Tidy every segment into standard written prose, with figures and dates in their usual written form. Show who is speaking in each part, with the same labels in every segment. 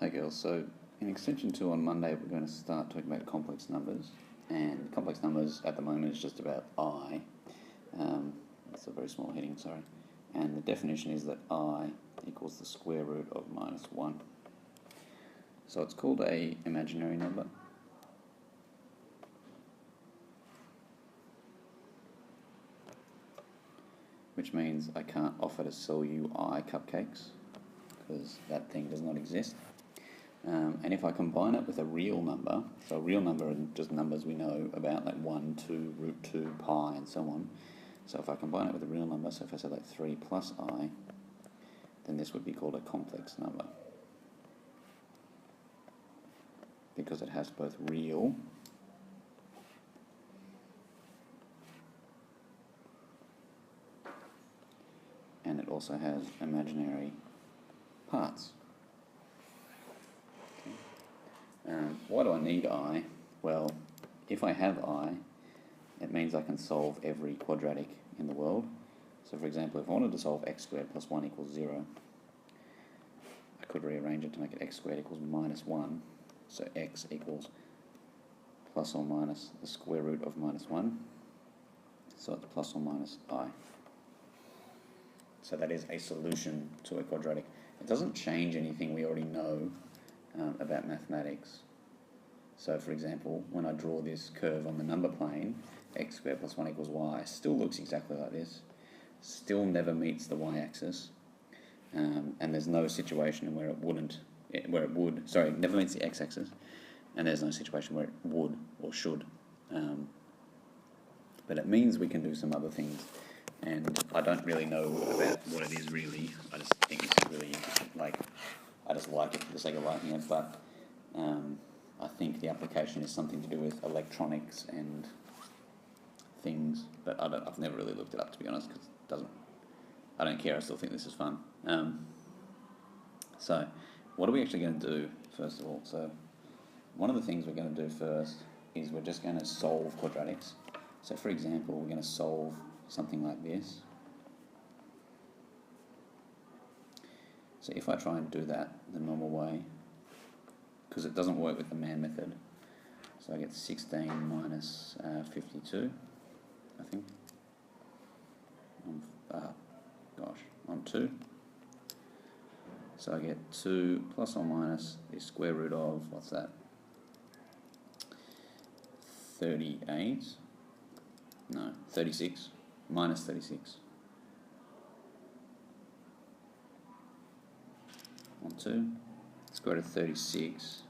Speaker 1: Hey girls, so in Extension 2 on Monday we're going to start talking about complex numbers, and complex numbers at the moment is just about I. That's a very small heading, sorry. And the definition is that I equals the square root of minus 1. So it's called a imaginary number. Which means I can't offer to sell you I cupcakes, because that thing does not exist. And if I combine it with a real number, so a real number are just numbers we know about, like 1, 2, root 2, pi, and so on. So if I combine it with a real number, so if I say like 3 plus I, then this would be called a complex number. Because it has both real and it also has imaginary parts. Why do I need I? Well, if I have I, it means I can solve every quadratic in the world. So for example, if I wanted to solve x squared plus 1 equals 0, I could rearrange it to make it x squared equals minus 1. So x equals plus or minus the square root of minus 1. So it's plus or minus I. So that is a solution to a quadratic. It doesn't change anything we already know about mathematics. So for example, when I draw this curve on the number plane, x squared plus 1 equals y, still looks exactly like this, still never meets the y-axis, and there's no situation where it never meets the x-axis, and there's no situation where it would or should. But it means we can do some other things, and I don't really know about what it is really. I just think this is really interesting. I just like it for the sake of liking it, but I think the application is something to do with electronics and things, but I've never really looked it up, to be honest, because I don't care. I still think this is fun. So what are we actually going to do first of all? So one of the things we're going to do first is we're just going to solve quadratics. So for example, we're going to solve something like this. So if I try and do that the normal way, because it doesn't work with the man method, so I get 16 minus 52, I think, on 2. So I get 2 plus or minus the square root of, what's that, 36, minus 36. On 2, square root of 36.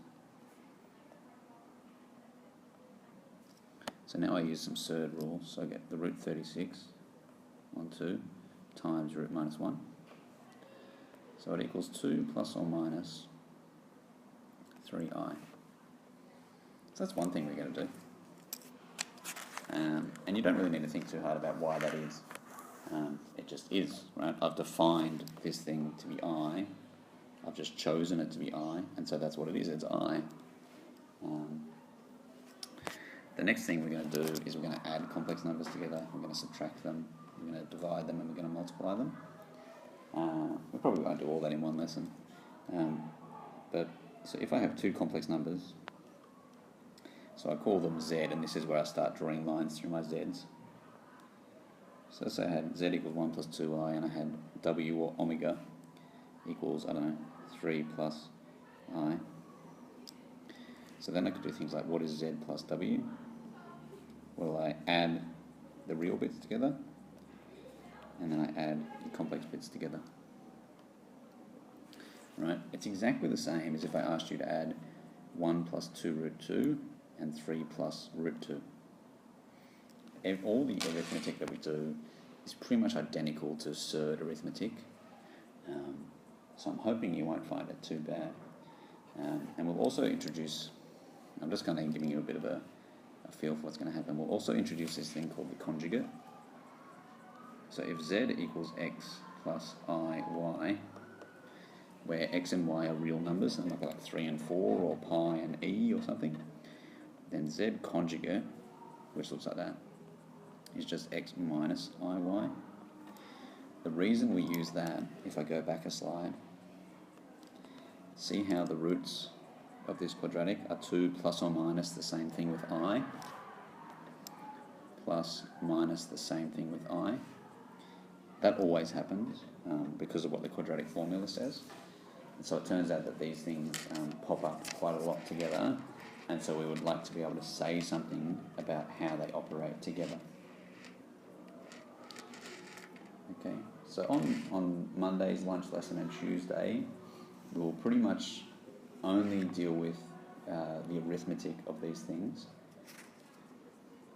Speaker 1: So now I use some surd rules, so I get the root 36 on 2 times root minus 1. So it equals 2 plus or minus 3i. So that's one thing we're going to do. And you don't really need to think too hard about why that is. It just is, right? I've defined this thing to be I. I've just chosen it to be I, and so that's what it is, it's I. The next thing we're going to do is we're going to add complex numbers together, we're going to subtract them, we're going to divide them, and we're going to multiply them. We probably won't do all that in one lesson. So if I have two complex numbers, so I call them Z, and this is where I start drawing lines through my Z's. So say I had Z equals 1 plus 2i, and I had W or omega equals, 3 plus I. So then I could do things like, what is Z plus W? Well, I add the real bits together, and then I add the complex bits together. Right? It's exactly the same as if I asked you to add 1 plus 2 root 2 and 3 plus root 2. All the arithmetic that we do is pretty much identical to surd arithmetic. So I'm hoping you won't find it too bad. And we'll also introduce, I'm just kind of giving you a bit of a feel for what's going to happen. We'll also introduce this thing called the conjugate. So if Z equals X plus I, Y, where X and Y are real numbers, and like 3 and 4, or pi and E or something, then Z conjugate, which looks like that, is just X minus IY. The reason we use that, if I go back a slide, see how the roots of this quadratic are 2 plus or minus the same thing with I, plus minus the same thing with I. That always happens because of what the quadratic formula says. And so it turns out that these things pop up quite a lot together, and so we would like to be able to say something about how they operate together. Okay, so on Monday's lunch lesson and Tuesday, we'll pretty much only deal with the arithmetic of these things.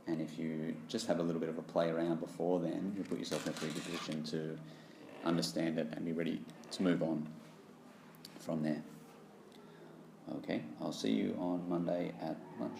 Speaker 1: And if you just have a little bit of a play around before then, you put yourself in a pretty good position to understand it and be ready to move on from there. Okay, I'll see you on Monday at lunch.